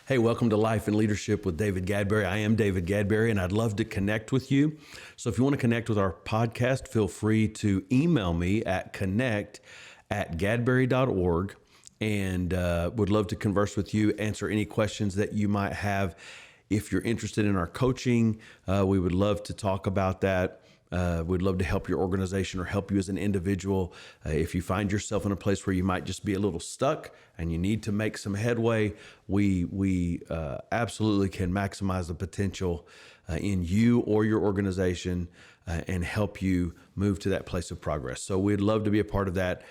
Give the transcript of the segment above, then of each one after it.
Hey, welcome to Life and Leadership with David Gadberry. I am David Gadberry, and I'd love to connect with you. So if you want to connect with our podcast, feel free to email me at connect@gadberry.org, and would love to converse with you, answer any questions that you might have. If you're interested in our coaching, we would love to talk about that. We'd love to help your organization or help you as an individual. If you find yourself in a place where you might just be a little stuck and you need to make some headway, we absolutely can maximize the potential in you or your organization and help you move to that place of progress. So we'd love to be a part of that.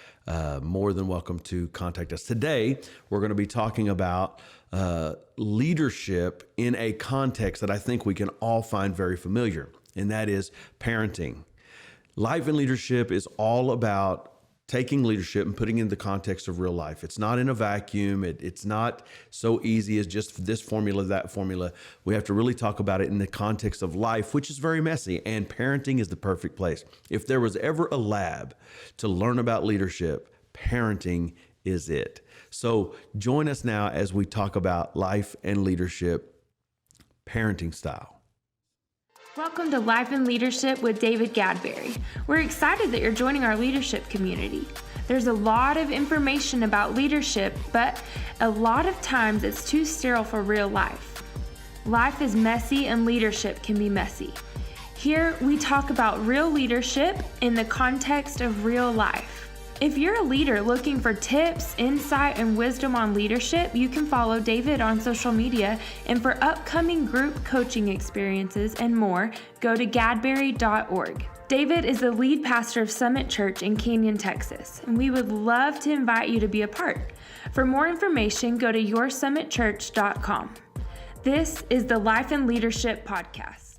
More than welcome to contact us. Today, we're going to be talking about leadership in a context that I think we can all find very familiar, and that is parenting. Life and leadership is all about taking leadership and putting it in the context of real life. It's not in a vacuum. It's not so easy as just this formula, that formula. We have to really talk about it in the context of life, which is very messy, and parenting is the perfect place. If there was ever a lab to learn about leadership, parenting is it. So join us now as we talk about life and leadership, parenting style. Welcome to Life and Leadership with David Gadberry. We're excited that you're joining our leadership community. There's a lot of information about leadership, but a lot of times it's too sterile for real life. Life is messy and leadership can be messy. Here we talk about real leadership in the context of real life. If you're a leader looking for tips, insight, and wisdom on leadership, you can follow David on social media. And for upcoming group coaching experiences and more, go to gadberry.org. David is the lead pastor of Summit Church in Canyon, Texas, and we would love to invite you to be a part. For more information, go to yoursummitchurch.com. This is the Life and Leadership Podcast.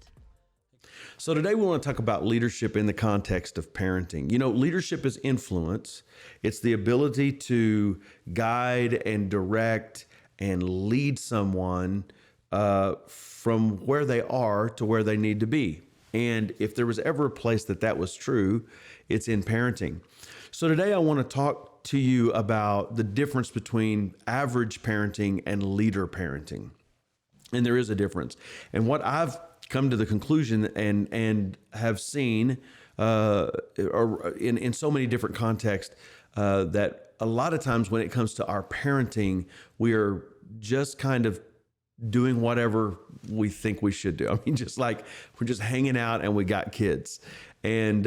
So today we want to talk about leadership in the context of parenting. You know, leadership is influence. It's the ability to guide and direct and lead someone from where they are to where they need to be. And if there was ever a place that was true, it's in parenting. So today I want to talk to you about the difference between average parenting and leader parenting. And there is a difference. And what I've come to the conclusion and have seen in so many different contexts that a lot of times when it comes to our parenting, we are just kind of doing whatever we think we should do. I mean, just like we're just hanging out and we got kids. And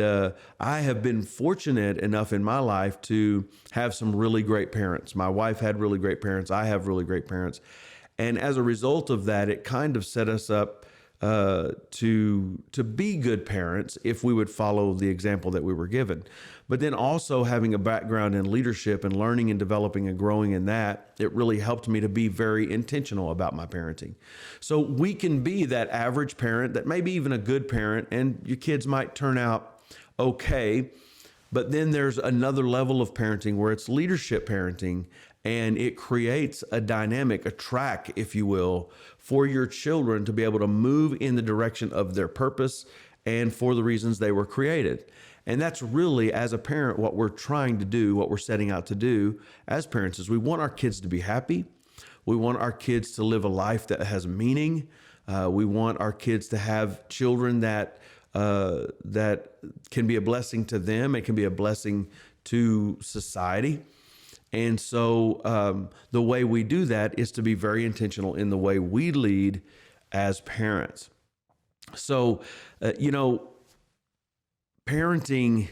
I have been fortunate enough in my life to have some really great parents. My wife had really great parents. I have really great parents. And as a result of that, it kind of set us up to be good parents if we would follow the example that we were given. But then also having a background in leadership and learning and developing and growing in that, it really helped me to be very intentional about my parenting. So we can be that average parent, that maybe even a good parent, and your kids might turn out okay. But then there's another level of parenting where it's leadership parenting, and it creates a dynamic, a track, if you will, for your children to be able to move in the direction of their purpose and for the reasons they were created. And that's really, as a parent, what we're trying to do, what we're setting out to do as parents is we want our kids to be happy. We want our kids to live a life that has meaning. We want our kids to have children that can be a blessing to them. It can be a blessing to society. And so the way we do that is to be very intentional in the way we lead as parents. So, parenting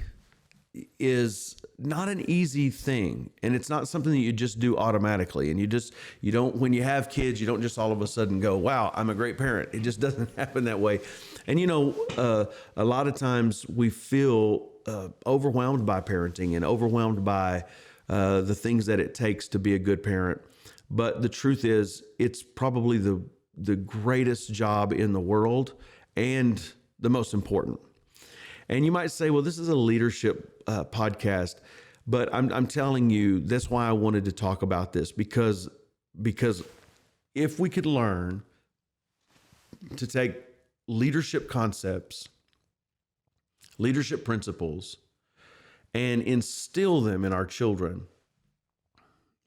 is not an easy thing, and it's not something that you just do automatically. And you don't, when you have kids, you don't just all of a sudden go, wow, I'm a great parent. It just doesn't happen that way. And, a lot of times we feel overwhelmed by parenting and overwhelmed by the things that it takes to be a good parent. But the truth is, it's probably the greatest job in the world and the most important. And you might say, well, this is a leadership podcast, but I'm telling you, that's why I wanted to talk about this, because if we could learn to take leadership concepts, leadership principles, and instill them in our children,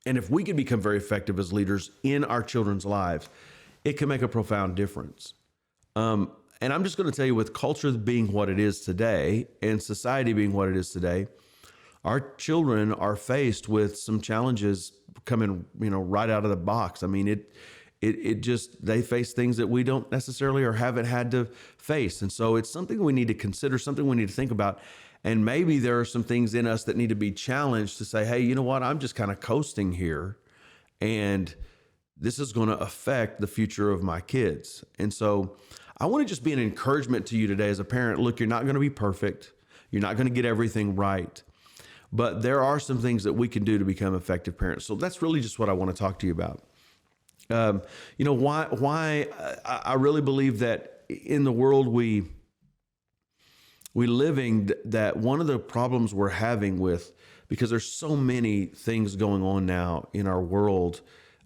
And if we can become very effective as leaders in our children's lives, it can make a profound difference. And I'm just going to tell you, with culture being what it is today and society being what it is today, our children are faced with some challenges coming, right out of the box. I mean, it just, they face things that we don't necessarily or haven't had to face. And so it's something we need to consider, something we need to think about. And maybe there are some things in us that need to be challenged to say, hey, you know what? I'm just kind of coasting here, and this is going to affect the future of my kids. And so I want to just be an encouragement to you today as a parent. Look, you're not going to be perfect. You're not going to get everything right. But there are some things that we can do to become effective parents. So that's really just what I want to talk to you about. Why I really believe that in the world we living, that one of the problems we're having with, because there's so many things going on now in our world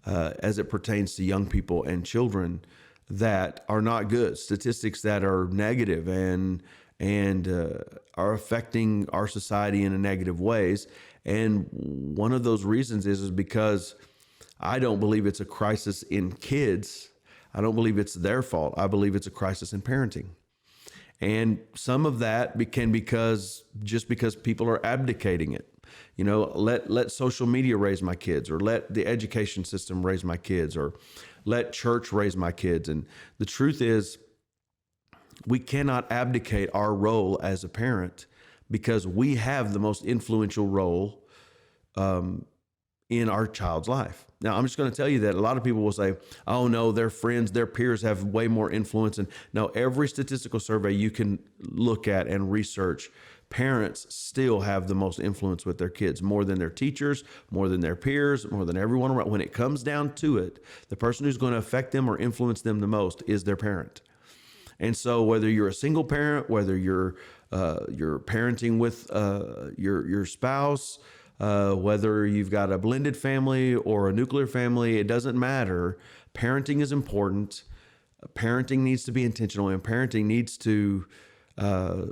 as it pertains to young people and children that are not good, statistics that are negative and are affecting our society in a negative ways. And one of those reasons is because I don't believe it's a crisis in kids. I don't believe it's their fault. I believe it's a crisis in parenting. And some of that can because people are abdicating it. Let social media raise my kids, or let the education system raise my kids, or let church raise my kids. And the truth is, we cannot abdicate our role as a parent, because we have the most influential role in our child's life. Now, I'm just going to tell you that a lot of people will say, oh no, their friends, their peers have way more influence. And no, every statistical survey you can look at and research, parents still have the most influence with their kids, more than their teachers, more than their peers, more than everyone around. When it comes down to it, the person who's going to affect them or influence them the most is their parent. And so whether you're a single parent, whether you're parenting with your spouse, whether you've got a blended family or a nuclear family, it doesn't matter. Parenting is important. Parenting needs to be intentional, and parenting needs to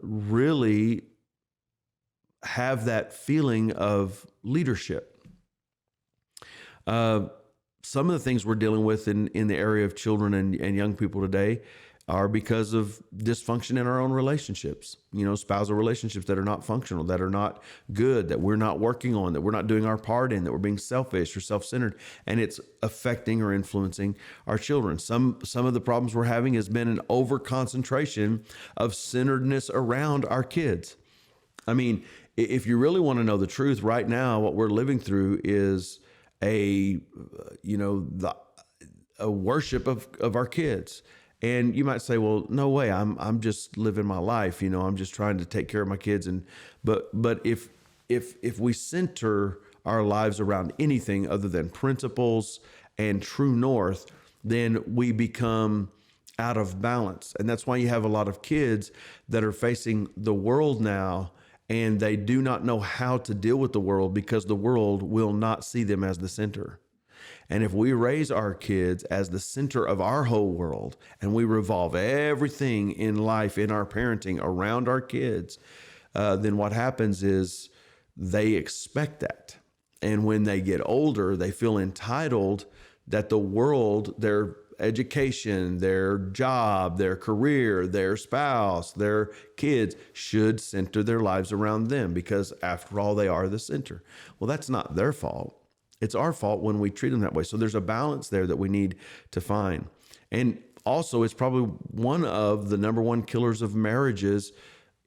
really have that feeling of leadership. Some of the things we're dealing with in the area of children and young people today are because of dysfunction in our own relationships, spousal relationships that are not functional, that are not good, that we're not working on, that we're not doing our part in, that we're being selfish or self-centered, and it's affecting or influencing our children. Some of the problems we're having has been an over-concentration of centeredness around our kids. I mean, if you really want to know the truth, right now, what we're living through is a worship of our kids. And you might say, well, no way, I'm just living my life. I'm just trying to take care of my kids. But if we center our lives around anything other than principles and true north, then we become out of balance. And that's why you have a lot of kids that are facing the world now, and they do not know how to deal with the world because the world will not see them as the center. And if we raise our kids as the center of our whole world, and we revolve everything in life, in our parenting, around our kids, then what happens is they expect that. And when they get older, they feel entitled that the world, their education, their job, their career, their spouse, their kids should center their lives around them, because after all, they are the center. Well, that's not their fault. It's our fault when we treat them that way. So there's a balance there that we need to find. And also, it's probably one of the number one killers of marriages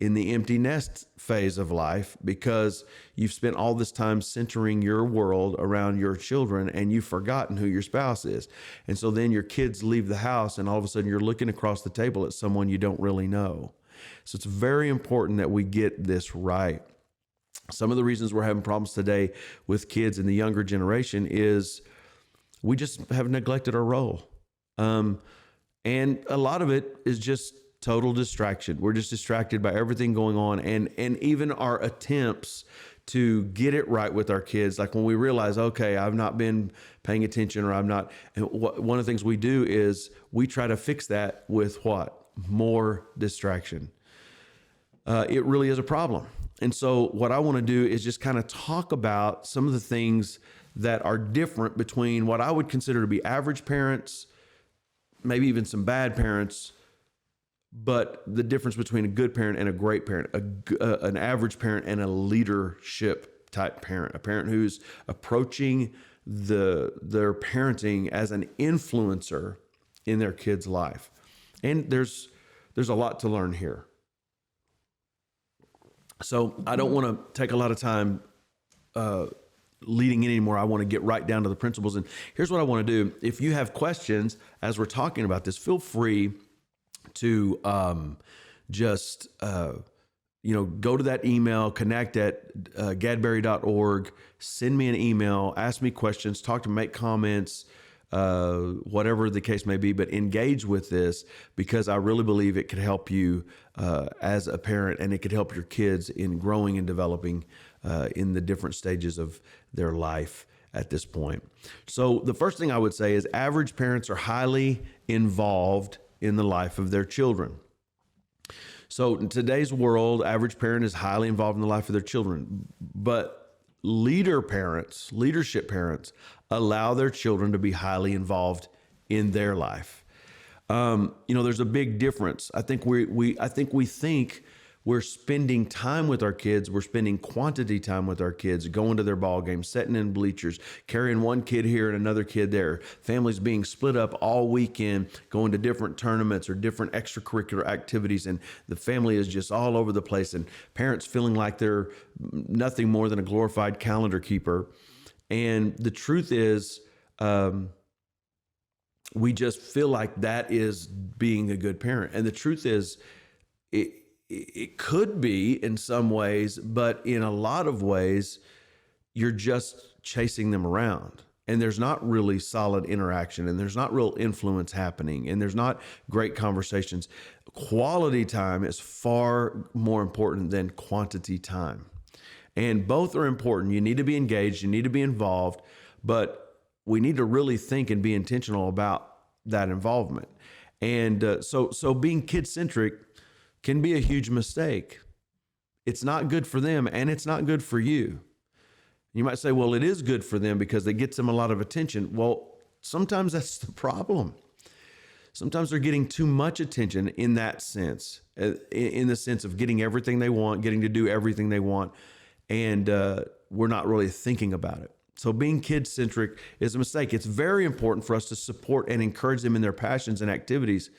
in the empty nest phase of life, because you've spent all this time centering your world around your children and you've forgotten who your spouse is. And so then your kids leave the house and all of a sudden you're looking across the table at someone you don't really know. So it's very important that we get this right. Some of the reasons we're having problems today with kids in the younger generation is we just have neglected our role. And a lot of it is just total distraction. We're just distracted by everything going on. And even our attempts to get it right with our kids, like when we realize, okay, I've not been paying attention, or I'm not. And one of the things we do is we try to fix that with what? More distraction. It really is a problem. And so what I want to do is just kind of talk about some of the things that are different between what I would consider to be average parents, maybe even some bad parents, but the difference between a good parent and a great parent, an average parent and a leadership type parent, a parent who's approaching their parenting as an influencer in their kid's life. And there's a lot to learn here. So I don't want to take a lot of time leading in anymore. I want to get right down to the principles. And here's what I want to do. If you have questions as we're talking about this, feel free to just go to that email, connect at gadberry.org, send me an email, ask me questions, talk to me, make comments, whatever the case may be, but engage with this, because I really believe it could help you as a parent, and it could help your kids in growing and developing in the different stages of their life at this point. So the first thing I would say is average parents are highly involved in the life of their children. So in today's world, average parent is highly involved in the life of their children, but leadership parents allow their children to be highly involved in their life. There's a big difference. I think we think we're spending time with our kids. We're spending quantity time with our kids, going to their ball games, sitting in bleachers, carrying one kid here and another kid there. Families being split up all weekend, going to different tournaments or different extracurricular activities. And the family is just all over the place, and parents feeling like they're nothing more than a glorified calendar keeper. And the truth is, we just feel like that is being a good parent. And the truth is, it could be in some ways, but in a lot of ways, you're just chasing them around, and there's not really solid interaction, and there's not real influence happening, and there's not great conversations. Quality time is far more important than quantity time, and both are important. You need to be engaged, you need to be involved, but we need to really think and be intentional about that involvement. And so being kid-centric can be a huge mistake. It's not good for them, and it's not good for you. You might say, well, it is good for them because it gets them a lot of attention. Well, sometimes that's the problem. Sometimes they're getting too much attention in that sense, in the sense of getting everything they want, getting to do everything they want, and we're not really thinking about it. So being kid-centric is a mistake. It's very important for us to support and encourage them in their passions and activities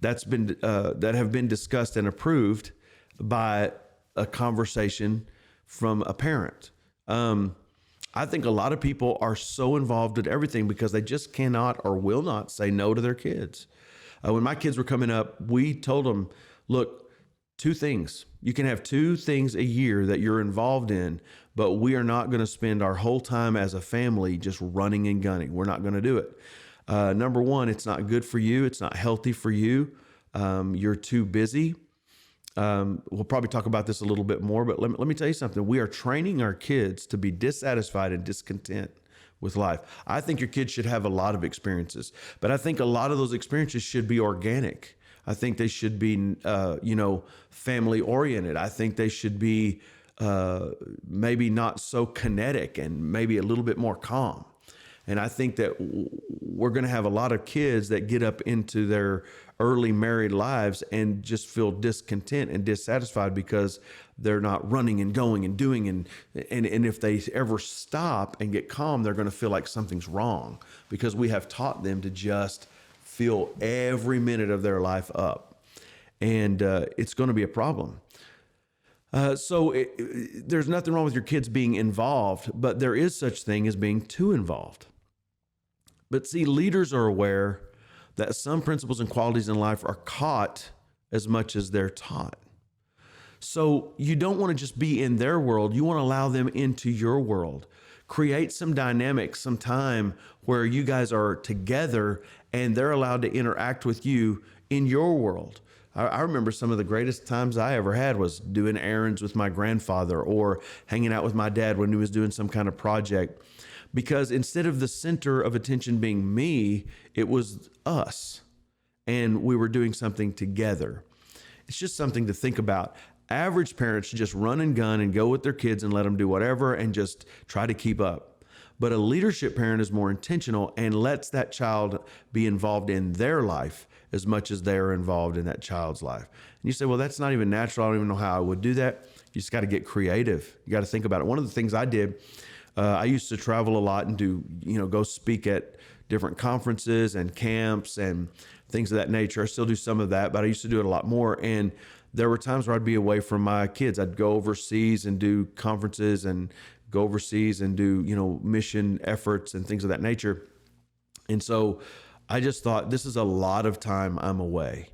that have been discussed and approved by a conversation from a parent. I think a lot of people are so involved in everything because they just cannot or will not say no to their kids. When my kids were coming up, we told them, look, 2 things. You can have 2 things a year that you're involved in, but we are not going to spend our whole time as a family just running and gunning. We're not going to do it. Number 1, it's not good for you. It's not healthy for you. You're too busy. We'll probably talk about this a little bit more, but let me tell you something. We are training our kids to be dissatisfied and discontent with life. I think your kids should have a lot of experiences, but I think a lot of those experiences should be organic. I think they should be, family oriented. I think they should be maybe not so kinetic and maybe a little bit more calm. And I think that we're going to have a lot of kids that get up into their early married lives and just feel discontent and dissatisfied because they're not running and going and doing. And if they ever stop and get calm, they're going to feel like something's wrong because we have taught them to just fill every minute of their life up. And it's going to be a problem. So there's nothing wrong with your kids being involved, but there is such thing as being too involved. But see, leaders are aware that some principles and qualities in life are caught as much as they're taught. So you don't want to just be in their world. You want to allow them into your world. Create some dynamics, some time where you guys are together and they're allowed to interact with you in your world. I remember some of the greatest times I ever had was doing errands with my grandfather or hanging out with my dad when he was doing some kind of project. Because instead of the center of attention being me, it was us. And we were doing something together. It's just something to think about. Average parents just run and gun and go with their kids and let them do whatever and just try to keep up. But a leadership parent is more intentional and lets that child be involved in their life as much as they're involved in that child's life. And you say, well, that's not even natural. I don't even know how I would do that. You just got to get creative. You got to think about it. One of the things I did, I used to travel a lot and go speak at different conferences and camps and things of that nature. I still do some of that, but I used to do it a lot more. And there were times where I'd be away from my kids. I'd go overseas and do conferences and go overseas and do, mission efforts and things of that nature. And so I just thought, this is a lot of time I'm away.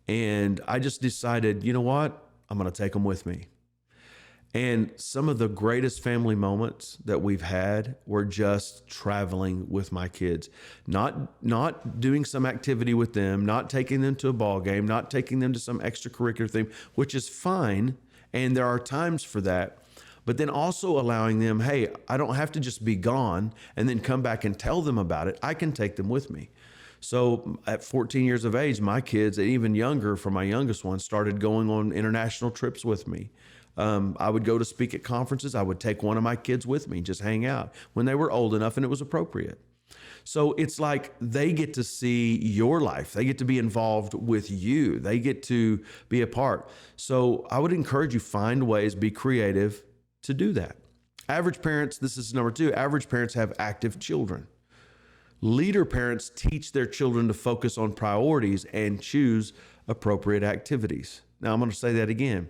And I just decided, you know what? I'm going to take them with me. And some of the greatest family moments that we've had were just traveling with my kids, not doing some activity with them, not taking them to a ball game, not taking them to some extracurricular thing, which is fine. And there are times for that. But then also allowing them, hey, I don't have to just be gone and then come back and tell them about it. I can take them with me. So at 14 years of age, my kids, even younger for my youngest one, started going on international trips with me. I would go to speak at conferences. I would take one of my kids with me, just hang out when they were old enough and it was appropriate. So it's like they get to see your life. They get to be involved with you. They get to be a part. So I would encourage you, find ways, be creative to do that. Average parents, this is number 2, average parents have active children. Leader parents teach their children to focus on priorities and choose appropriate activities. Now, I'm going to say that again.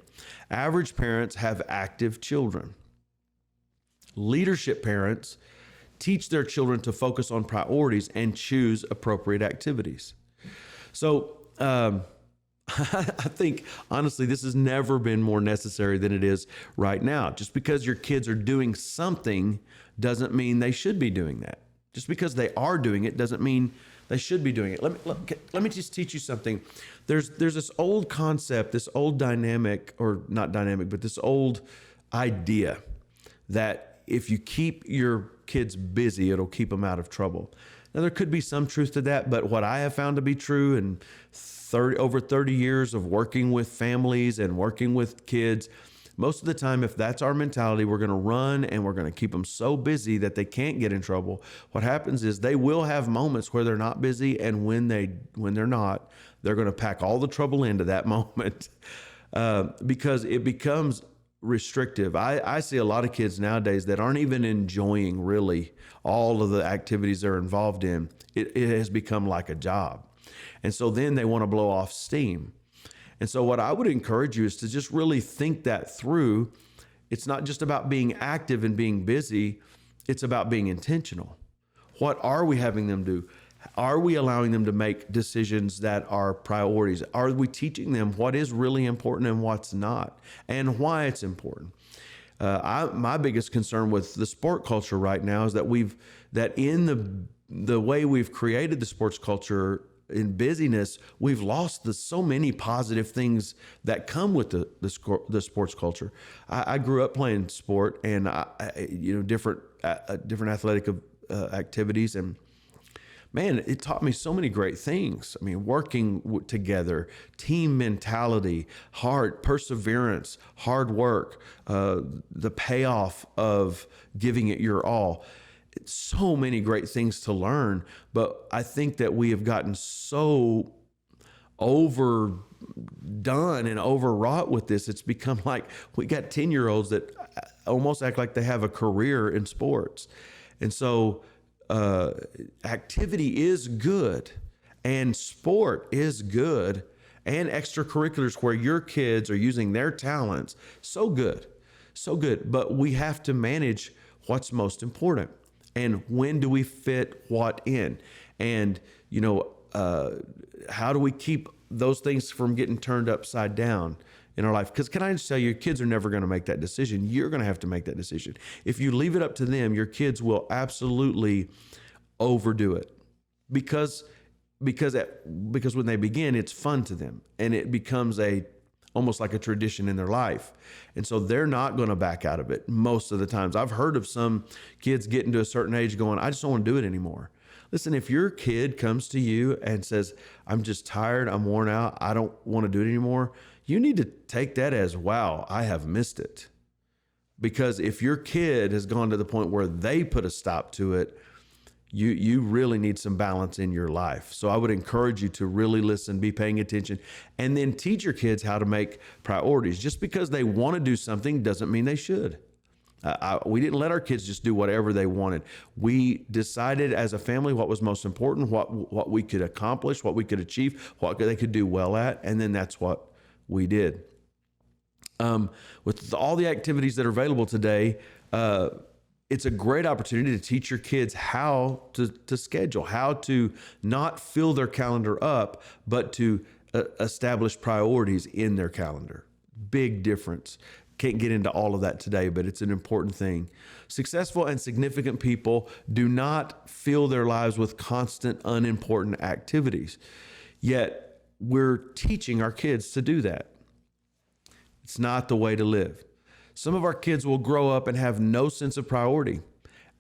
Average parents have active children. Leadership parents teach their children to focus on priorities and choose appropriate activities. So I think, honestly, this has never been more necessary than it is right now. Just because your kids are doing something doesn't mean they should be doing that. Just because they are doing it doesn't mean they should be doing it. Let me just teach you something. There's this old concept, this old dynamic, or not dynamic, but this old idea that if you keep your kids busy, it'll keep them out of trouble. Now, there could be some truth to that, but what I have found to be true in over 30 years of working with families and working with kids, most of the time, if that's our mentality, we're going to run and we're going to keep them so busy that they can't get in trouble. What happens is they will have moments where they're not busy, and when they're not, they're going to pack all the trouble into that moment because it becomes restrictive. I see a lot of kids nowadays that aren't even enjoying really all of the activities they're involved in. It has become like a job. And so then they want to blow off steam. And so what I would encourage you is to just really think that through. It's not just about being active and being busy. It's about being intentional. What are we having them do? Are we allowing them to make decisions that are priorities? Are we teaching them what is really important and what's not, and why it's important? My biggest concern with the sport culture right now is that in the way we've created the sports culture in busyness, we've lost so many positive things that come with the sports culture. I grew up playing sport and different athletic activities, and man, it taught me so many great things. I mean, working together, team mentality, perseverance, hard work, the payoff of giving it your all. It's so many great things to learn, but I think that we have gotten so overdone and overwrought with this. It's become like we got 10-year-olds that almost act like they have a career in sports. And so activity is good, and sport is good, and extracurriculars where your kids are using their talents. So good. But we have to manage what's most important. And when do we fit what in? And, how do we keep those things from getting turned upside down in our life? Because can I just tell you, kids are never going to make that decision. You're going to have to make that decision. If you leave it up to them, your kids will absolutely overdo it because when they begin, it's fun to them and it becomes almost like a tradition in their life. And so they're not going to back out of it most of the times. I've heard of some kids getting to a certain age going, I just don't want to do it anymore. Listen, if your kid comes to you and says, I'm just tired, I'm worn out, I don't want to do it anymore, you need to take that as, wow, I have missed it. Because if your kid has gone to the point where they put a stop to it, you really need some balance in your life. So I would encourage you to really listen, be paying attention, and then teach your kids how to make priorities. Just because they want to do something doesn't mean they should. We didn't let our kids just do whatever they wanted. We decided as a family what was most important, what we could accomplish, what we could achieve, what they could do well at, and then that's what we did. With all the activities that are available today, it's a great opportunity to teach your kids how to schedule, how to not fill their calendar up, but to establish priorities in their calendar. Big difference. Can't get into all of that today, but it's an important thing. Successful and significant people do not fill their lives with constant, unimportant activities. Yet we're teaching our kids to do that. It's not the way to live. Some of our kids will grow up and have no sense of priority,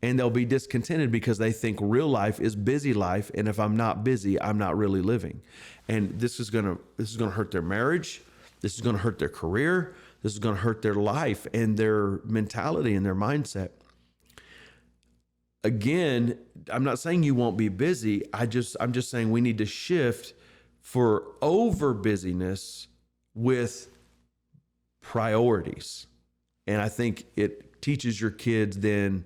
and they'll be discontented because they think real life is busy life, and if I'm not busy, I'm not really living. And this is gonna hurt their marriage. This is gonna hurt their career. This is gonna hurt their life and their mentality and their mindset. Again, I'm not saying you won't be busy. I'm just saying we need to shift for over busyness with priorities. And I think it teaches your kids then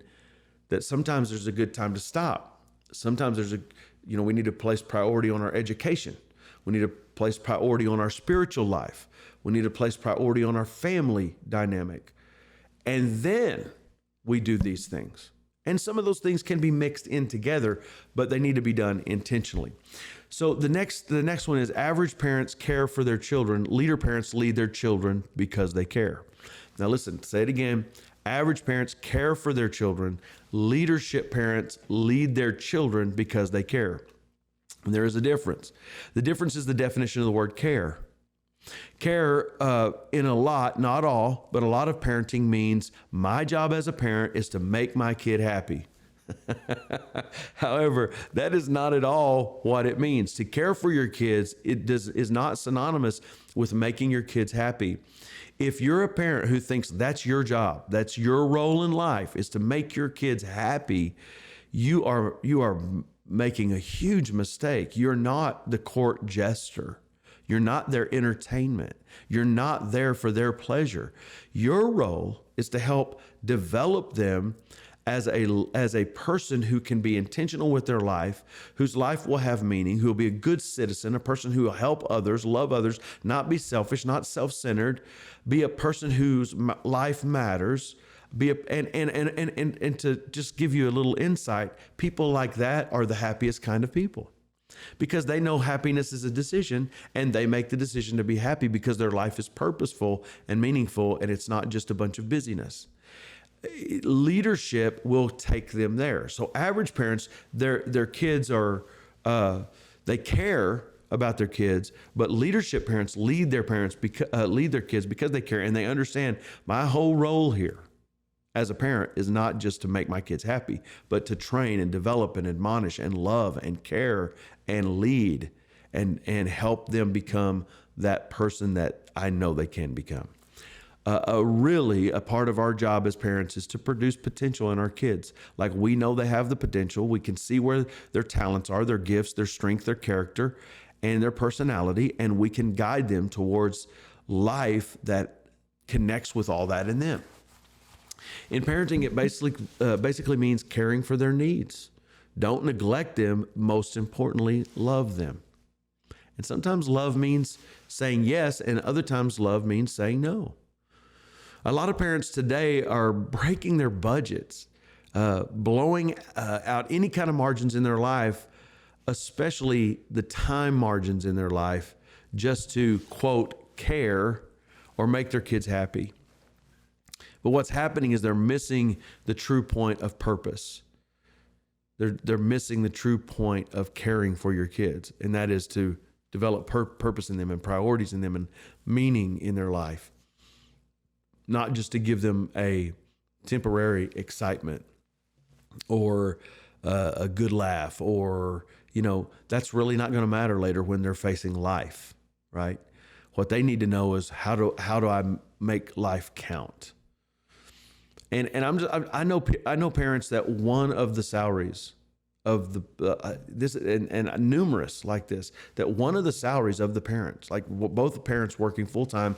that sometimes there's a good time to stop. Sometimes we need to place priority on our education. We need to place priority on our spiritual life. We need to place priority on our family dynamic. And then we do these things. And some of those things can be mixed in together, but they need to be done intentionally. So the next one is average parents care for their children. Leader parents lead their children because they care. Now listen, say it again. Average parents care for their children. Leadership parents lead their children because they care. And there is a difference. The difference is the definition of the word care. Care in a lot, not all, but a lot of parenting means my job as a parent is to make my kid happy. However, that is not at all what it means. To care for your kids is not synonymous with making your kids happy. If you're a parent who thinks that's your job, that's your role in life, is to make your kids happy, you are making a huge mistake. You're not the court jester. You're not their entertainment. You're not there for their pleasure. Your role is to help develop them as a person who can be intentional with their life, whose life will have meaning, who will be a good citizen, a person who will help others, love others, not be selfish, not self-centered, be a person whose life matters, and to just give you a little insight, people like that are the happiest kind of people. Because they know happiness is a decision, and they make the decision to be happy because their life is purposeful and meaningful, and it's not just a bunch of busyness. Leadership will take them there. So average parents, their kids are, they care about their kids, but leadership parents lead their kids because they care, and they understand my whole role here as a parent is not just to make my kids happy, but to train and develop and admonish and love and care and lead and help them become that person that I know they can become. Really, a part of our job as parents is to produce potential in our kids. Like, we know they have the potential. We can see where their talents are, their gifts, their strength, their character, and their personality, and we can guide them towards life that connects with all that in them. In parenting, it basically means caring for their needs. Don't neglect them. Most importantly, love them. And sometimes love means saying yes, and other times love means saying no. A lot of parents today are breaking their budgets, blowing out any kind of margins in their life, especially the time margins in their life, just to, quote, care or make their kids happy. But what's happening is they're missing the true point of purpose. They're missing the true point of caring for your kids, and that is to develop purpose in them and priorities in them and meaning in their life, not just to give them a temporary excitement or a good laugh, or, that's really not going to matter later when they're facing life, right? What they need to know is how do I make life count? And I know parents that one of the salaries of the this and numerous like this, that one of the salaries of the parents, like both the parents working full time,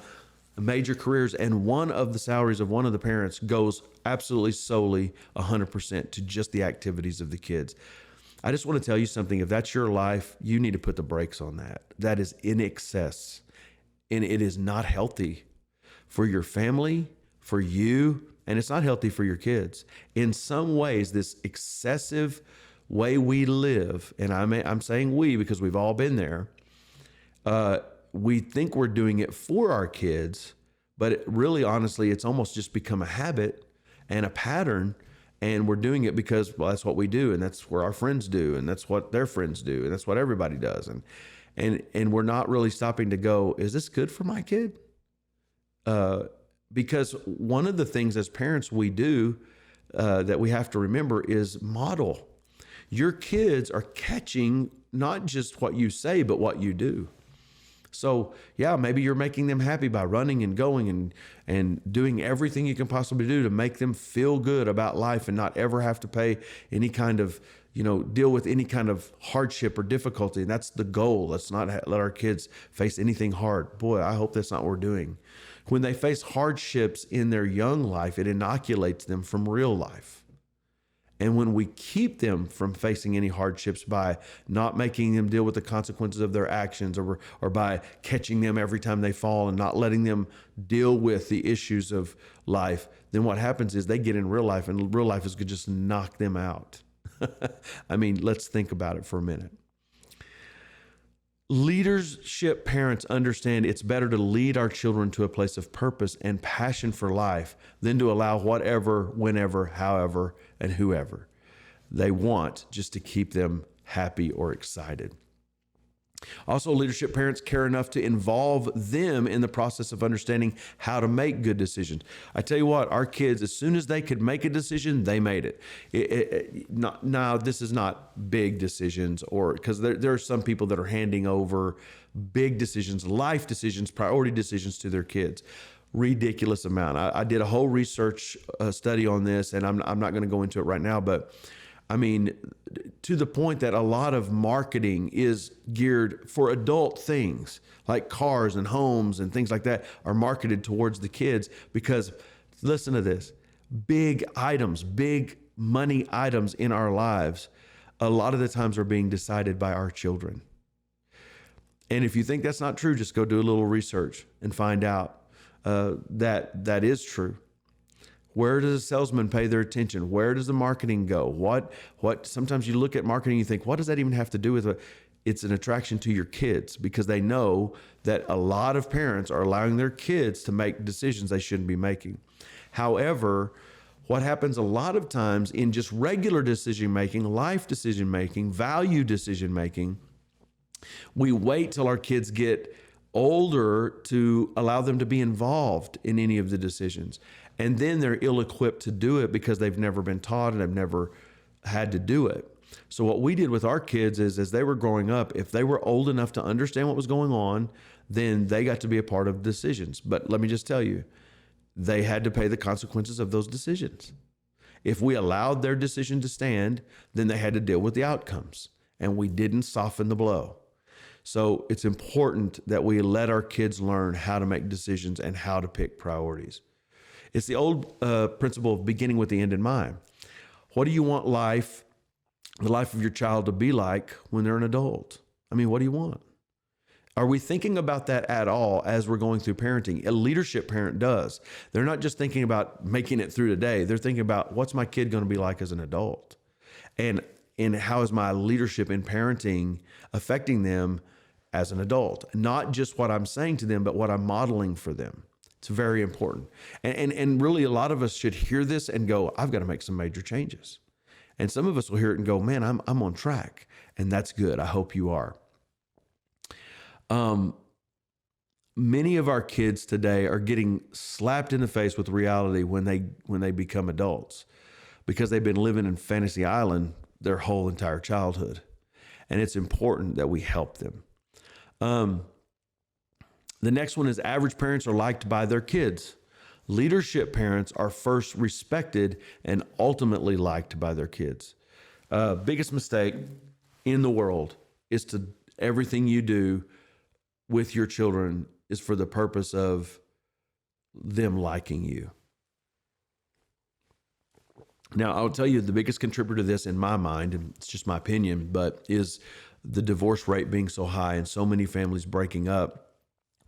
major careers, and one of the salaries of one of the parents goes absolutely solely 100% to just the activities of the kids. I just want to tell you something. If that's your life, you need to put the brakes on that. That is in excess, and it is not healthy for your family, for you, and it's not healthy for your kids. In some ways, this excessive way we live, and I'm saying we because we've all been there, we think we're doing it for our kids, but really, honestly, it's almost just become a habit and a pattern, and we're doing it because, well, that's what we do, and that's where our friends do, and that's what their friends do, and that's what everybody does, and we're not really stopping to go, is this good for my kid? Because one of the things as parents we do that we have to remember is model. Your kids are catching not just what you say, but what you do. So yeah, maybe you're making them happy by running and going and doing everything you can possibly do to make them feel good about life and not ever have to pay any kind of, deal with any kind of hardship or difficulty. And that's the goal. Let's not let our kids face anything hard. Boy, I hope that's not what we're doing. When they face hardships in their young life, it inoculates them from real life. And when we keep them from facing any hardships by not making them deal with the consequences of their actions, or by catching them every time they fall and not letting them deal with the issues of life, then what happens is they get in real life, and real life is going to just knock them out. I mean, let's think about it for a minute. Leadership parents understand it's better to lead our children to a place of purpose and passion for life than to allow whatever, whenever, however, and whoever they want just to keep them happy or excited. Also, leadership parents care enough to involve them in the process of understanding how to make good decisions. I tell you what, our kids, as soon as they could make a decision, they made it. Now, this is not big decisions, or because there are some people that are handing over big decisions, life decisions, priority decisions to their kids. Ridiculous amount. I did a whole research study on this, and I'm not going to go into it right now, but I mean, to the point that a lot of marketing is geared for adult things like cars and homes and things like that are marketed towards the kids because, listen to this, big items, big money items in our lives, a lot of the times are being decided by our children. And if you think that's not true, just go do a little research and find out that is true. Where does the salesman pay their attention? Where does the marketing go? What? Sometimes you look at marketing and you think, what does that even have to do with it? It's an attraction to your kids because they know that a lot of parents are allowing their kids to make decisions they shouldn't be making. However, what happens a lot of times in just regular decision making, life decision making, value decision making, we wait till our kids get older to allow them to be involved in any of the decisions. And then they're ill-equipped to do it because they've never been taught and have never had to do it. So what we did with our kids is, as they were growing up, if they were old enough to understand what was going on, then they got to be a part of decisions. But let me just tell you, they had to pay the consequences of those decisions. If we allowed their decision to stand, then they had to deal with the outcomes, and we didn't soften the blow. So it's important that we let our kids learn how to make decisions and how to pick priorities. It's the old principle of beginning with the end in mind. What do you want the life of your child to be like when they're an adult? I mean, what do you want? Are we thinking about that at all as we're going through parenting? A leadership parent does. They're not just thinking about making it through today. They're thinking about what's my kid going to be like as an adult? And how is my leadership in parenting affecting them as an adult? Not just what I'm saying to them, but what I'm modeling for them. It's very important. And really, a lot of us should hear this and go, I've got to make some major changes. And some of us will hear it and go, man, I'm on track. And that's good. I hope you are. Many of our kids today are getting slapped in the face with reality when they become adults because they've been living in Fantasy Island their whole entire childhood. And it's important that we help them. The next one is average parents are liked by their kids. Leadership parents are first respected and ultimately liked by their kids. Biggest mistake in the world is to everything you do with your children is for the purpose of them liking you. Now, I'll tell you the biggest contributor to this in my mind, and it's just my opinion, but is the divorce rate being so high and so many families breaking up.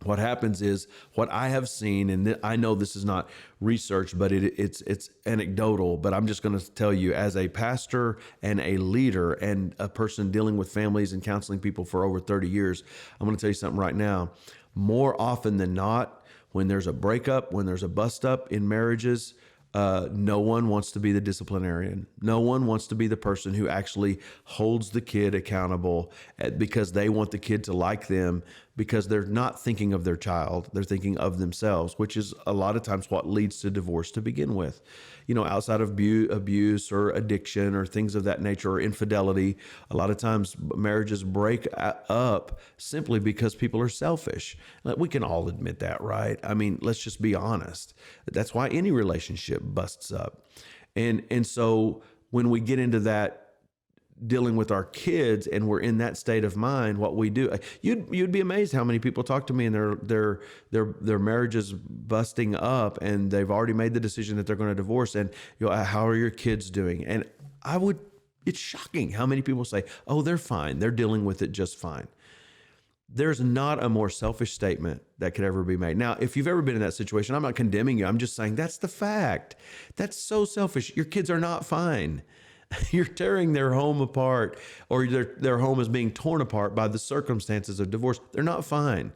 What happens is what I have seen, and I know this is not research, but it's anecdotal, but I'm just going to tell you as a pastor and a leader and a person dealing with families and counseling people for over 30 years, I'm going to tell you something right now. More often than not, when there's a breakup, when there's a bust up in marriages, no one wants to be the disciplinarian. No one wants to be the person who actually holds the kid accountable because they want the kid to like them, because they're not thinking of their child. They're thinking of themselves, which is a lot of times what leads to divorce to begin with. You know, outside of abuse or addiction or things of that nature or infidelity, a lot of times marriages break up simply because people are selfish. We can all admit that, right? I mean, let's just be honest. That's why any relationship busts up. And so when we get into that dealing with our kids and we're in that state of mind, what we do, you'd be amazed how many people talk to me and their marriage is busting up and they've already made the decision that they're going to divorce, and how are your kids doing? And it's shocking how many people say, oh, they're fine, they're dealing with it just fine. There's not a more selfish statement that could ever be made. Now, if you've ever been in that situation, I'm not condemning you. I'm just saying that's the fact. That's so selfish. Your kids are not fine. You're tearing their home apart, or their home is being torn apart by the circumstances of divorce. They're not fine.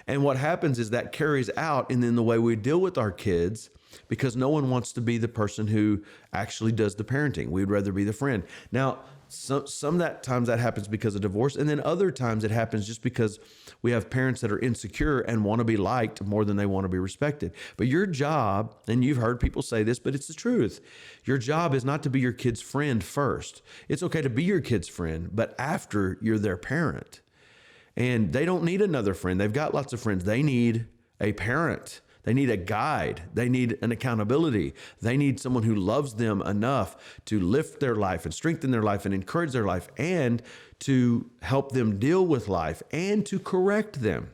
And what happens is that carries out in the way we deal with our kids, because no one wants to be the person who actually does the parenting. We'd rather be the friend. Now, some that times that happens because of divorce, and then other times it happens just because we have parents that are insecure and want to be liked more than they want to be respected. But your job, and you've heard people say this, but it's the truth. Your job is not to be your kid's friend first. It's okay to be your kid's friend, but after you're their parent. And they don't need another friend. They've got lots of friends. They need a parent. They need a guide. They need an accountability. They need someone who loves them enough to lift their life and strengthen their life and encourage their life and to help them deal with life and to correct them.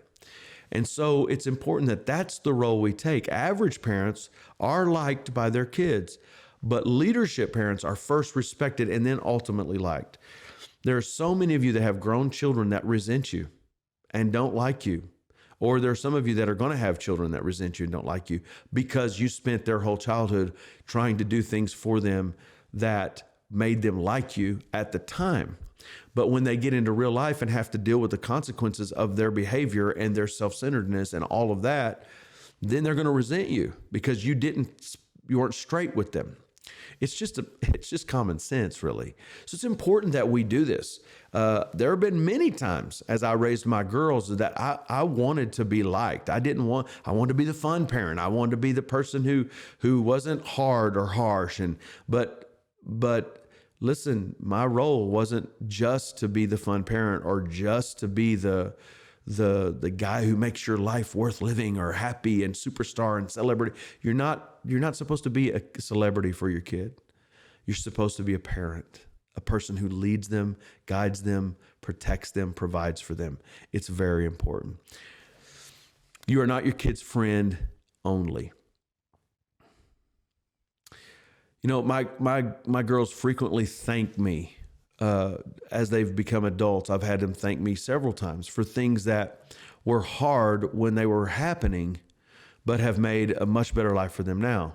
And so it's important that that's the role we take. Average parents are liked by their kids, but leadership parents are first respected and then ultimately liked. There are so many of you that have grown children that resent you and don't like you. Or there are some of you that are going to have children that resent you and don't like you because you spent their whole childhood trying to do things for them that made them like you at the time. But when they get into real life and have to deal with the consequences of their behavior and their self-centeredness and all of that, then they're going to resent you because you weren't straight with them. It's just common sense, really. So it's important that we do this. There have been many times as I raised my girls that I wanted to be liked. I wanted to be the fun parent. I wanted to be the person who wasn't hard or harsh. But listen, my role wasn't just to be the fun parent or just to be the guy who makes your life worth living or happy and superstar and celebrity. You're not supposed to be a celebrity for your kid. You're supposed to be a parent, a person who leads them, guides them, protects them, provides for them. It's very important. You are not your kid's friend only. You know, my girls frequently thank me as they've become adults. I've had them thank me several times for things that were hard when they were happening, but have made a much better life for them now.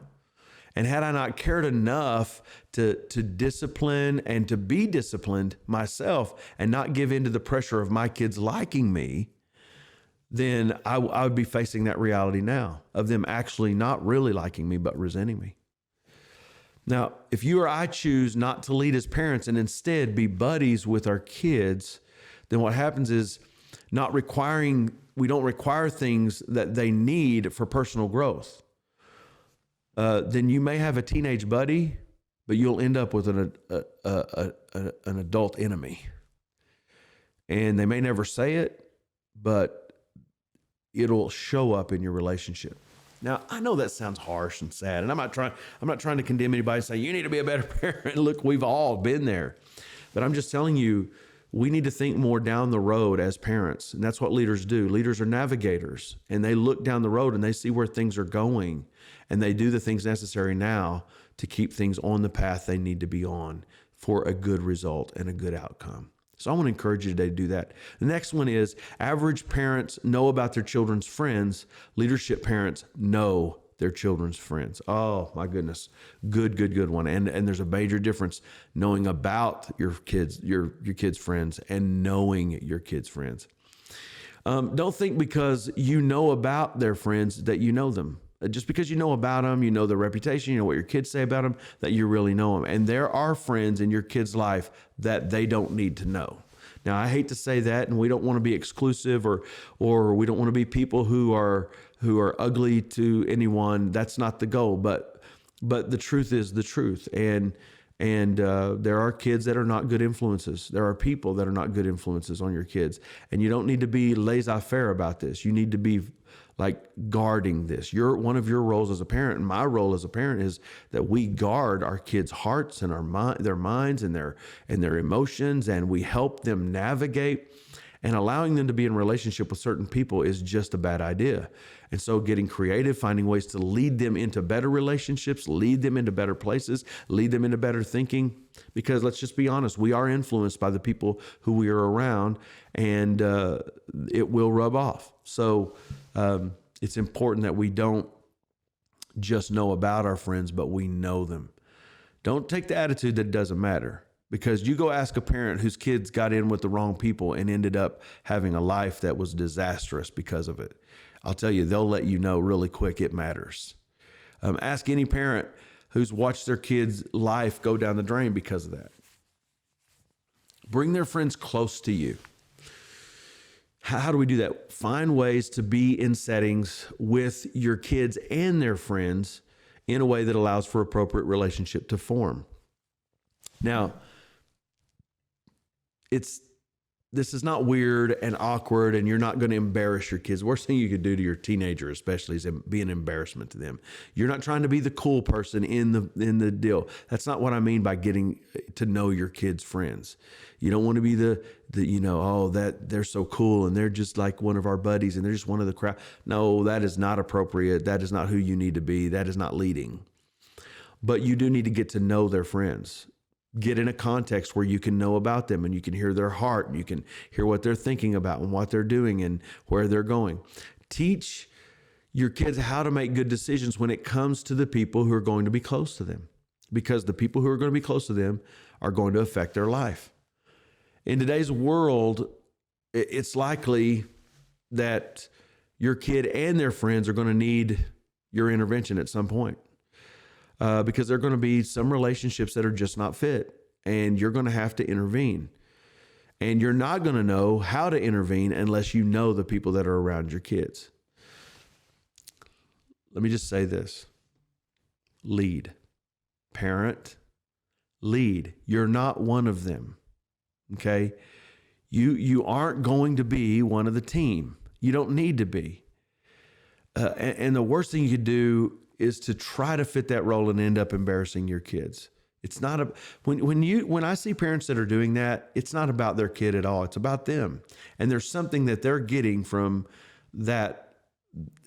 And had I not cared enough to discipline and to be disciplined myself and not give in to the pressure of my kids liking me, then I would be facing that reality now of them actually not really liking me, but resenting me. Now, if you or I choose not to lead as parents and instead be buddies with our kids, then what happens is we don't require things that they need for personal growth. Then you may have a teenage buddy, but you'll end up with an adult enemy. And they may never say it, but it'll show up in your relationship. Now, I know that sounds harsh and sad, and I'm not trying to condemn anybody and say you need to be a better parent. Look, we've all been there. But I'm just telling you, we need to think more down the road as parents. And that's what leaders do. Leaders are navigators, and they look down the road and they see where things are going, and they do the things necessary now to keep things on the path they need to be on for a good result and a good outcome. So I want to encourage you today to do that. The next one is average parents know about their children's friends. Leadership parents know their children's friends. Oh my goodness. Good one. And there's a major difference knowing about your kids' friends and knowing your kids' friends. Don't think because you know about their friends that you know them. Just because you know about them, you know their reputation, you know what your kids say about them, that you really know them. And there are friends in your kid's life that they don't need to know. Now, I hate to say that, and we don't want to be exclusive, or we don't want to be people who are ugly to anyone. That's not the goal. But the truth is the truth, and there are kids that are not good influences. There are people that are not good influences on your kids, and you don't need to be laissez-faire about this. You need to be like guarding this. One of your roles as a parent, and my role as a parent, is that we guard our kids' hearts and their minds and their emotions, and we help them navigate. And allowing them to be in relationship with certain people is just a bad idea. And so getting creative, finding ways to lead them into better relationships, lead them into better places, lead them into better thinking. Because let's just be honest, we are influenced by the people who we are around, and it will rub off. So it's important that we don't just know about our friends, but we know them. Don't take the attitude that it doesn't matter. Because you go ask a parent whose kids got in with the wrong people and ended up having a life that was disastrous because of it. I'll tell you, they'll let you know really quick it matters. Ask any parent who's watched their kid's life go down the drain because of that. Bring their friends close to you. How do we do that? Find ways to be in settings with your kids and their friends in a way that allows for appropriate relationship to form. Now, this is not weird and awkward, and you're not going to embarrass your kids. The worst thing you could do to your teenager, especially, is be an embarrassment to them. You're not trying to be the cool person in the deal. That's not what I mean by getting to know your kids' friends. You don't want to be that they're so cool and they're just like one of our buddies and they're just one of the crowd. No, that is not appropriate. That is not who you need to be. That is not leading. But you do need to get to know their friends. Get in a context where you can know about them and you can hear their heart and you can hear what they're thinking about and what they're doing and where they're going. Teach your kids how to make good decisions when it comes to the people who are going to be close to them, because the people who are going to be close to them are going to affect their life. In today's world, it's likely that your kid and their friends are going to need your intervention at some point. Because there are going to be some relationships that are just not fit, and you're going to have to intervene. And you're not going to know how to intervene unless you know the people that are around your kids. Let me just say this. Lead. Parent, lead. You're not one of them, okay? You aren't going to be one of the team. You don't need to be. And the worst thing you could do is to try to fit that role and end up embarrassing your kids. It's not when I see parents that are doing that, it's not about their kid at all. It's about them. And there's something that they're getting from that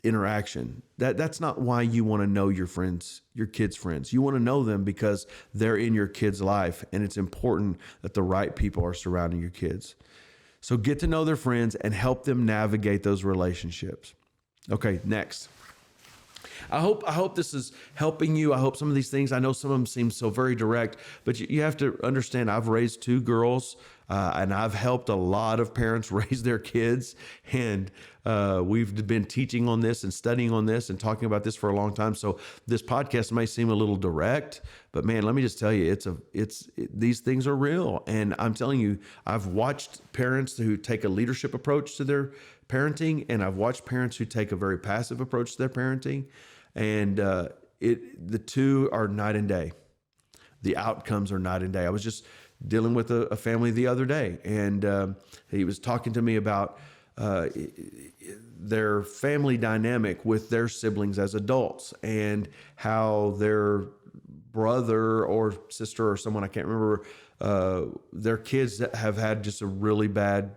interaction. That's not why you want to know your friends, your kids' friends. You want to know them because they're in your kid's life, and it's important that the right people are surrounding your kids. So get to know their friends and help them navigate those relationships. Okay, next. I hope this is helping you. I hope some of these things, I know some of them seem so very direct, but you have to understand, I've raised 2 girls, and I've helped a lot of parents raise their kids. And we've been teaching on this and studying on this and talking about this for a long time. So this podcast may seem a little direct, but man, let me just tell you, these things are real. And I'm telling you, I've watched parents who take a leadership approach to their parenting, and I've watched parents who take a very passive approach to their parenting. And the two are night and day. The outcomes are night and day. I was just dealing with a family the other day, and he was talking to me about their family dynamic with their siblings as adults, and how their brother or sister or someone, I can't remember, their kids have had just a really bad,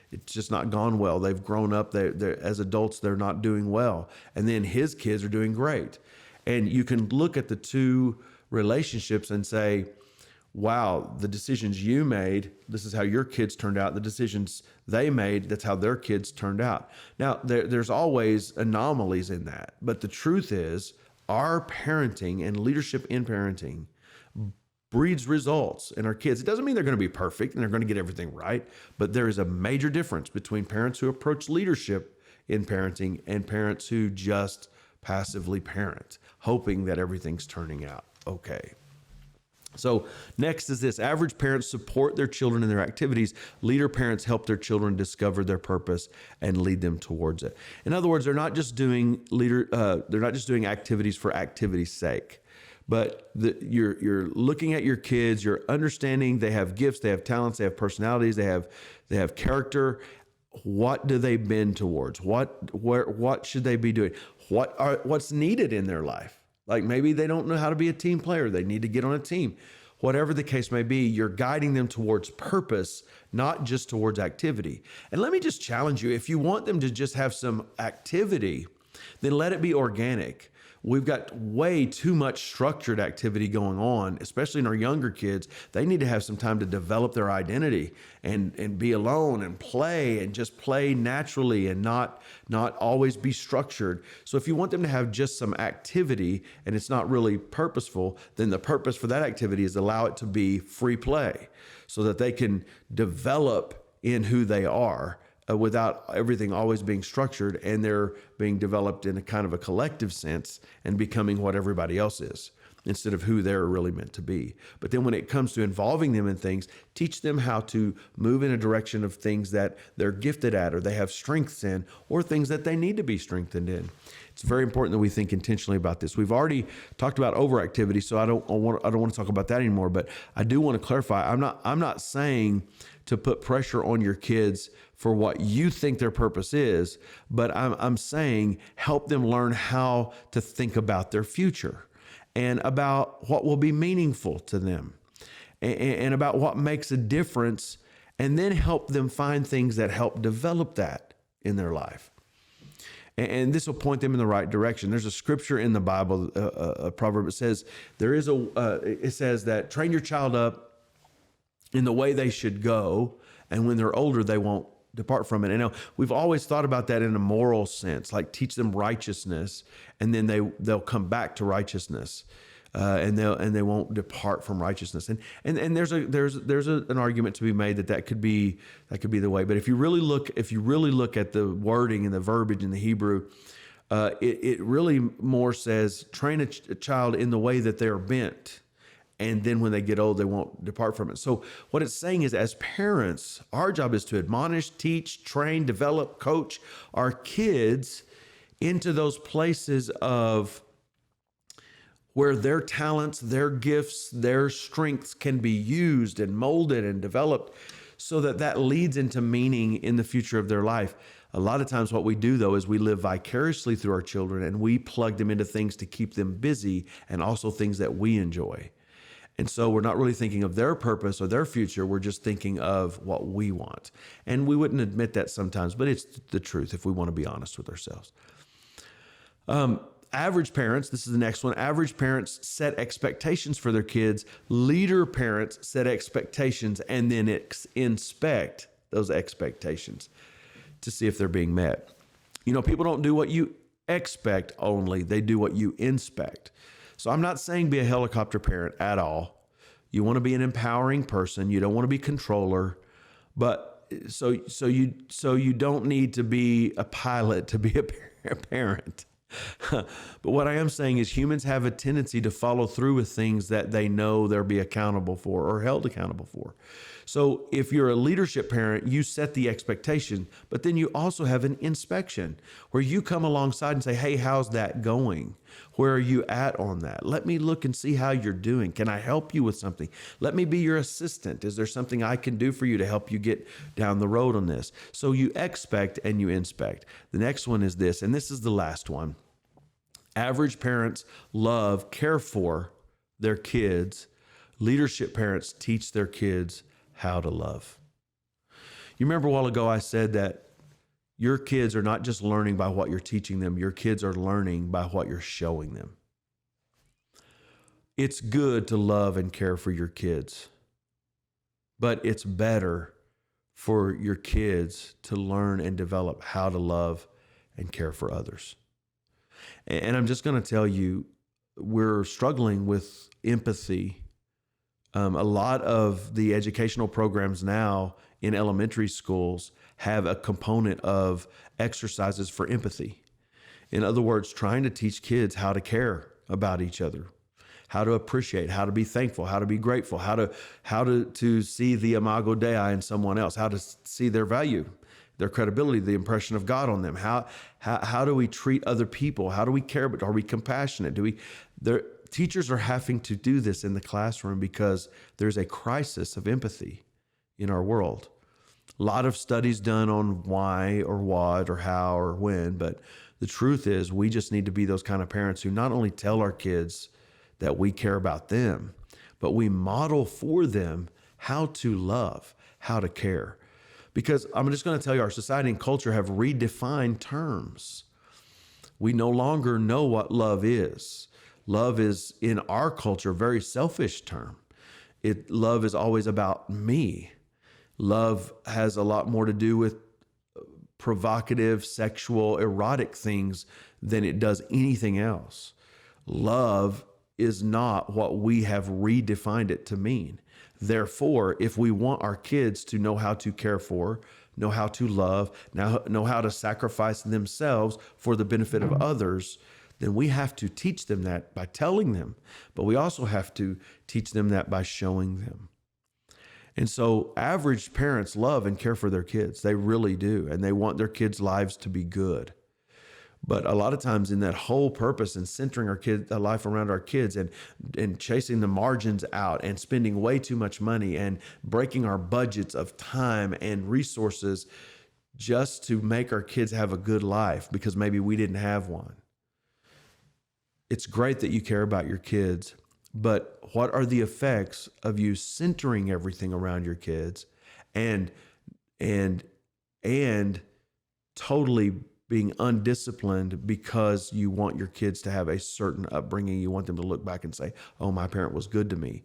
it's just not gone well. They've grown up, they're as adults, they're not doing well. And then his kids are doing great. And you can look at the two relationships and say, wow, the decisions you made, this is how your kids turned out. The decisions they made, that's how their kids turned out. Now, there's always anomalies in that. But the truth is, our parenting and leadership in parenting breeds results in our kids. It doesn't mean they're going to be perfect and they're going to get everything right, but there is a major difference between parents who approach leadership in parenting and parents who just passively parent, hoping that everything's turning out okay. So next is this: average parents support their children in their activities. Leader parents help their children discover their purpose and lead them towards it. In other words, they're not just doing activities for activity's sake, but you're looking at your kids, you're understanding they have gifts, they have talents, they have personalities, they have character. What do they bend towards? What should they be doing? What's needed in their life? Like maybe they don't know how to be a team player. They need to get on a team. Whatever the case may be, you're guiding them towards purpose, not just towards activity. And let me just challenge you. If you want them to just have some activity, then let it be organic. We've got way too much structured activity going on, especially in our younger kids. They need to have some time to develop their identity and be alone and just play naturally and not always be structured. So if you want them to have just some activity and it's not really purposeful, then the purpose for that activity is allow it to be free play so that they can develop in who they are. Without everything always being structured, and they're being developed in a kind of a collective sense and becoming what everybody else is instead of who they're really meant to be. But then when it comes to involving them in things, teach them how to move in a direction of things that they're gifted at or they have strengths in, or things that they need to be strengthened in. It's very important that we think intentionally about this. We've already talked about overactivity, so I don't want to talk about that anymore, but I do want to clarify. I'm not saying to put pressure on your kids for what you think their purpose is, but I'm saying help them learn how to think about their future and about what will be meaningful to them and about what makes a difference, and then help them find things that help develop that in their life. And this will point them in the right direction. There's a scripture in the Bible, a proverb. It says it says that train your child up in the way they should go, and when they're older, they won't depart from it. And now we've always thought about that in a moral sense, like teach them righteousness, and then they'll come back to righteousness, and they won't depart from righteousness. And there's an argument to be made that could be the way. But if you really look at the wording and the verbiage in the Hebrew, it really more says train a child in the way that they're bent, and then when they get old, they won't depart from it. So what it's saying is, as parents, our job is to admonish, teach, train, develop, coach our kids into those places of where their talents, their gifts, their strengths can be used and molded and developed, so that leads into meaning in the future of their life. A lot of times what we do, though, is we live vicariously through our children, and we plug them into things to keep them busy and also things that we enjoy. And so we're not really thinking of their purpose or their future. We're just thinking of what we want. And we wouldn't admit that sometimes, but it's the truth if we want to be honest with ourselves. Average parents, this is the next one. Average parents set expectations for their kids. Leader parents set expectations and then inspect those expectations to see if they're being met. You know, people don't do what you expect only. They do what you inspect. So I'm not saying be a helicopter parent at all. You want to be an empowering person. You don't want to be a controller, but so you don't need to be a pilot to be a parent. But what I am saying is humans have a tendency to follow through with things that they know they'll be accountable for or held accountable for. So if you're a leadership parent, you set the expectation, but then you also have an inspection where you come alongside and say, hey, how's that going? Where are you at on that? Let me look and see how you're doing. Can I help you with something? Let me be your assistant. Is there something I can do for you to help you get down the road on this? So you expect and you inspect. The next one is this, and this is the last one. Average parents love, care for their kids. Leadership parents teach their kids how to love. You remember a while ago I said that your kids are not just learning by what you're teaching them, your kids are learning by what you're showing them. It's good to love and care for your kids, but it's better for your kids to learn and develop how to love and care for others. And I'm just going to tell you, we're struggling with empathy. A lot of the educational programs now in elementary schools have a component of exercises for empathy. In other words, trying to teach kids how to care about each other, how to appreciate, how to be thankful, how to be grateful, how to see the imago Dei in someone else, how to see their value, their credibility, the impression of God on them. How do we treat other people? How do we care? Are we compassionate? Teachers are having to do this in the classroom because there's a crisis of empathy in our world. A lot of studies done on why or what or how or when, but the truth is we just need to be those kind of parents who not only tell our kids that we care about them, but we model for them how to love, how to care. Because I'm just going to tell you, our society and culture have redefined terms. We no longer know what love is. Love is, in our culture, a very selfish term. Love is always about me. Love has a lot more to do with provocative, sexual, erotic things than it does anything else. Love is not what we have redefined it to mean. Therefore, if we want our kids to know how to care for, know how to love, know how to sacrifice themselves for the benefit of others, then we have to teach them that by telling them, but we also have to teach them that by showing them. And so average parents love and care for their kids. They really do. And they want their kids' lives to be good. But a lot of times in that whole purpose and centering our life around our kids and chasing the margins out and spending way too much money and breaking our budgets of time and resources just to make our kids have a good life because maybe we didn't have one. It's great that you care about your kids, but what are the effects of you centering everything around your kids and totally being undisciplined because you want your kids to have a certain upbringing? You want them to look back and say, oh, my parent was good to me.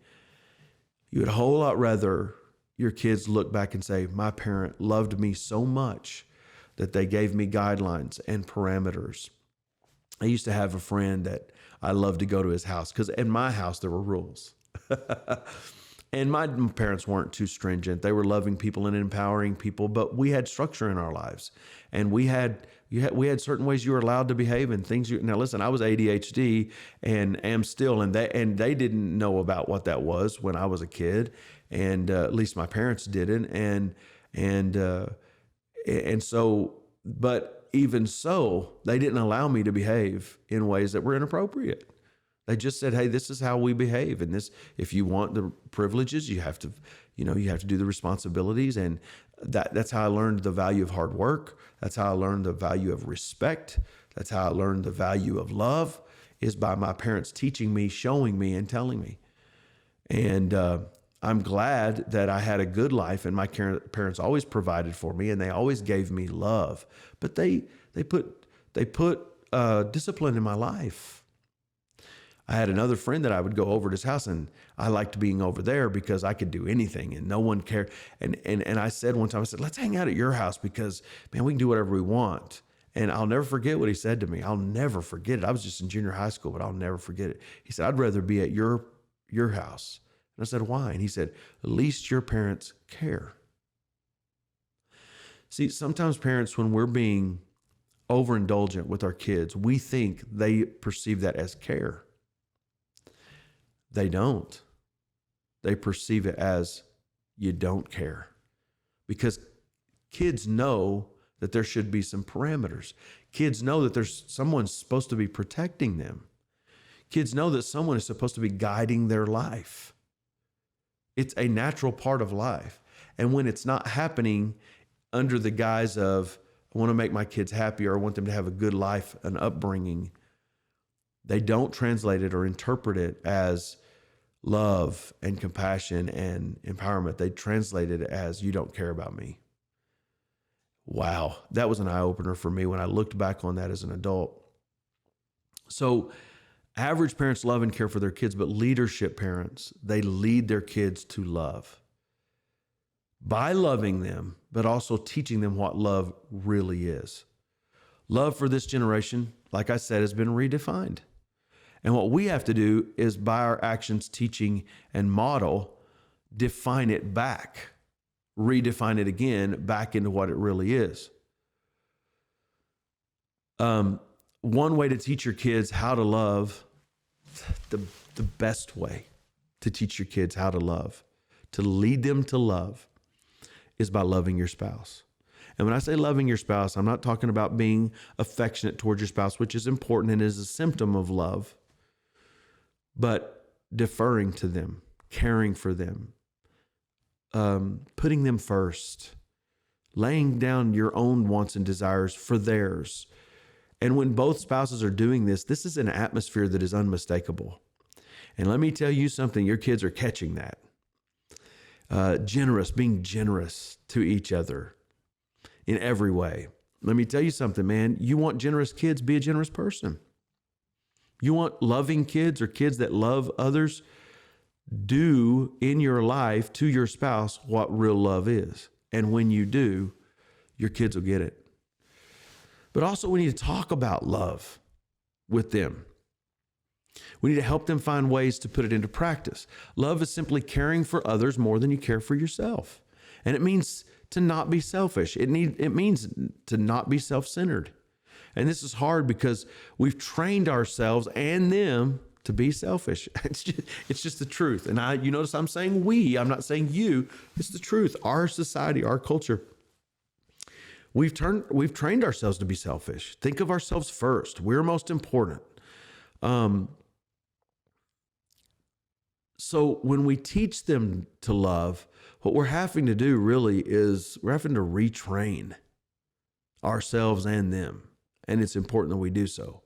You would a whole lot rather your kids look back and say, my parent loved me so much that they gave me guidelines and parameters. I used to have a friend that I loved to go to his house because in my house there were rules. And my parents weren't too stringent. They were loving people and empowering people, but we had structure in our lives. And we had certain ways you were allowed to behave and things. Now listen, I was ADHD and am still, and they didn't know about what that was when I was a kid, and at least my parents didn't. And so, but even so, they didn't allow me to behave in ways that were inappropriate. They just said, hey, this is how we behave. And this, if you want the privileges, you have to do the responsibilities. And that's how I learned the value of hard work. That's how I learned the value of respect. That's how I learned the value of love, is by my parents teaching me, showing me, and telling me. And I'm glad that I had a good life, and my parents always provided for me, and they always gave me love. But they put discipline in my life. I had another friend that I would go over to his house, and I liked being over there because I could do anything and no one cared. And I said one time, I said, let's hang out at your house because, man, we can do whatever we want. And I'll never forget what he said to me. I'll never forget it. I was just in junior high school, but I'll never forget it. He said, I'd rather be at your house. And I said, why? And he said, at least your parents care. See, sometimes parents, when we're being overindulgent with our kids, we think they perceive that as care. They don't. They perceive it as you don't care. Because kids know that there should be some parameters. Kids know that there's someone supposed to be protecting them. Kids know that someone is supposed to be guiding their life. It's a natural part of life. And when it's not happening under the guise of, I want to make my kids happy, or I want them to have a good life, an upbringing, they don't translate it or interpret it as love and compassion and empowerment. They translate it as, you don't care about me. Wow, that was an eye-opener for me when I looked back on that as an adult. So average parents love and care for their kids, but leadership parents, they lead their kids to love by loving them, but also teaching them what love really is. Love for this generation, like I said, has been redefined. And what we have to do is, by our actions, teaching, and model, define it back, redefine it again back into what it really is. One way to teach your kids how to love, the best way to teach your kids how to love, to lead them to love, is by loving your spouse. And when I say loving your spouse, I'm not talking about being affectionate towards your spouse, which is important and is a symptom of love, but deferring to them, caring for them, putting them first, laying down your own wants and desires for theirs. And when both spouses are doing this, this is an atmosphere that is unmistakable. And let me tell you something, your kids are catching that. Being generous to each other in every way. Let me tell you something, man. You want generous kids, be a generous person. You want loving kids or kids that love others, do in your life to your spouse what real love is. And when you do, your kids will get it. But also we need to talk about love with them. We need to help them find ways to put it into practice. Love is simply caring for others more than you care for yourself. And it means to not be selfish. It means to not be self-centered. And this is hard because we've trained ourselves and them to be selfish. It's just the truth. And you notice I'm saying we, I'm not saying you. It's the truth. Our society, our culture, we've trained ourselves to be selfish. Think of ourselves first. We're most important. So when we teach them to love, what we're having to do really is we're having to retrain ourselves and them. And it's important that we do so.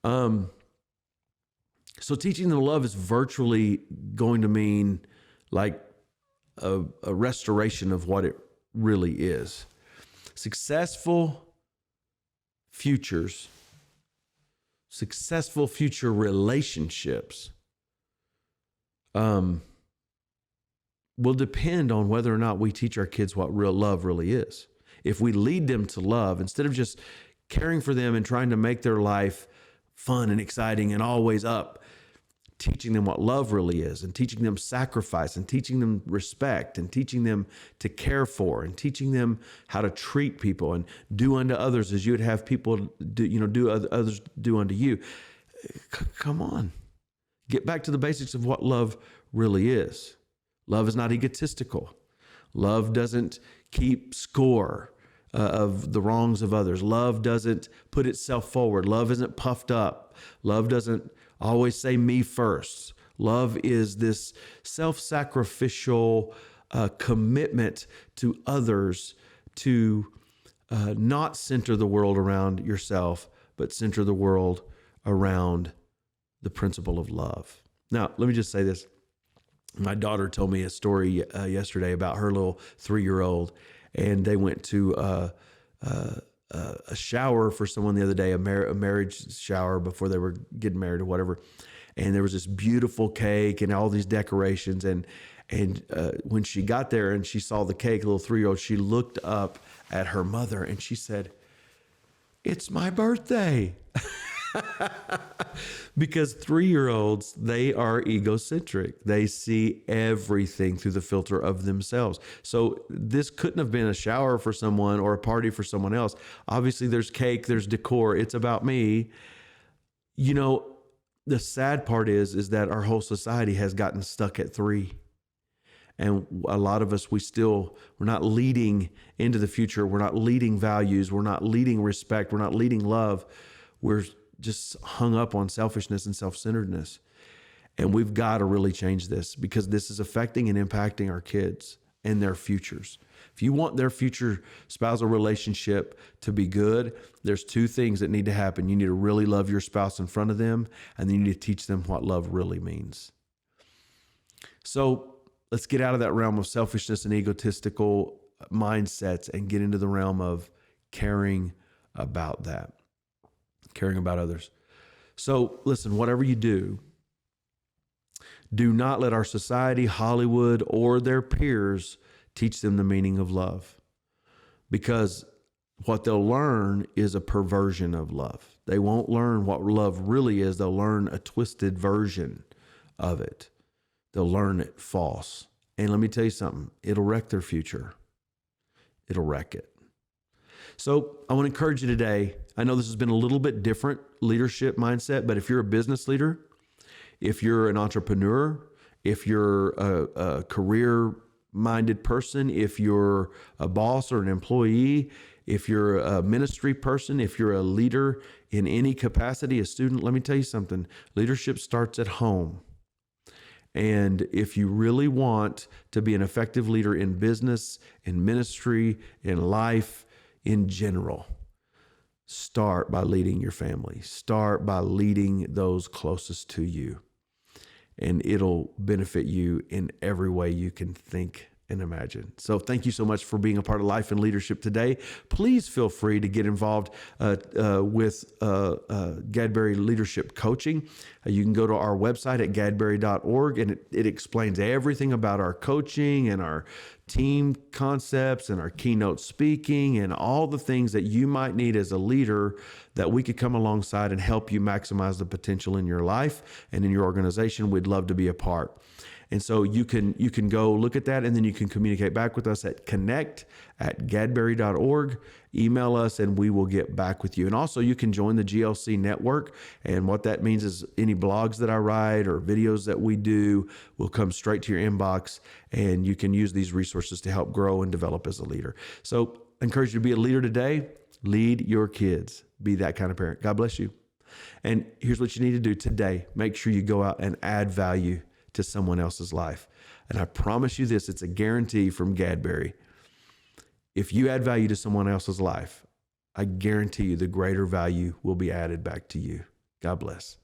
So teaching them love is virtually going to mean like a restoration of what it really is. Successful future relationships will depend on whether or not we teach our kids what real love really is. If we lead them to love, instead of just caring for them and trying to make their life fun and exciting and always up, teaching them what love really is, and teaching them sacrifice, and teaching them respect, and teaching them to care for, and teaching them how to treat people and do unto others as you would have people do others do unto you. Come on. Get back to the basics of what love really is. Love is not egotistical. Love doesn't keep score of the wrongs of others. Love doesn't put itself forward. Love isn't puffed up. Love doesn't always say me first. Love is this self-sacrificial commitment to others to not center the world around yourself, but center the world around the principle of love. Now, let me just say this. My daughter told me a story yesterday about her little 3-year-old, and they went to a shower for someone the other day, a marriage shower before they were getting married or whatever. And there was this beautiful cake and all these decorations. And when she got there and she saw the cake, little 3-year-old, she looked up at her mother and she said, "It's my birthday." Because 3-year-olds, they are egocentric. They see everything through the filter of themselves. So this couldn't have been a shower for someone or a party for someone else. Obviously, there's cake, there's decor. It's about me. You know, the sad part is that our whole society has gotten stuck at 3. And a lot of us, we're not leading into the future. We're not leading values. We're not leading respect. We're not leading love. We're just hung up on selfishness and self-centeredness. And we've got to really change this, because this is affecting and impacting our kids and their futures. If you want their future spousal relationship to be good, there's two things that need to happen. You need to really love your spouse in front of them, and then you need to teach them what love really means. So let's get out of that realm of selfishness and egotistical mindsets and get into the realm of caring about that, caring about others. So listen, whatever you do not let our society, Hollywood, or their peers teach them the meaning of love, because what they'll learn is a perversion of love. They won't learn what love really is. They'll learn a twisted version of it. They'll learn it false. And let me tell you something, it'll wreck their future. It'll wreck it. So I want to encourage you today. I know this has been a little bit different leadership mindset, but if you're a business leader, if you're an entrepreneur, if you're a career-minded person, if you're a boss or an employee, if you're a ministry person, if you're a leader in any capacity, a student, let me tell you something. Leadership starts at home. And if you really want to be an effective leader in business, in ministry, in life, in general, start by leading your family. Start by leading those closest to you. And it'll benefit you in every way you can think and imagine. So thank you so much for being a part of Life and Leadership today. Please feel free to get involved with Gadberry Leadership Coaching. You can go to our website at gadberry.org, and it explains everything about our coaching and our team concepts and our keynote speaking and all the things that you might need as a leader, that we could come alongside and help you maximize the potential in your life and in your organization. We'd love to be a part. And so you can go look at that, and then you can communicate back with us at connect@gadberry.org. Email us and we will get back with you. And also you can join the GLC network. And what that means is any blogs that I write or videos that we do will come straight to your inbox, and you can use these resources to help grow and develop as a leader. So I encourage you to be a leader today. Lead your kids. Be that kind of parent. God bless you. And here's what you need to do today. Make sure you go out and add value to someone else's life. And I promise you this, it's a guarantee from Gadberry. If you add value to someone else's life, I guarantee you the greater value will be added back to you. God bless.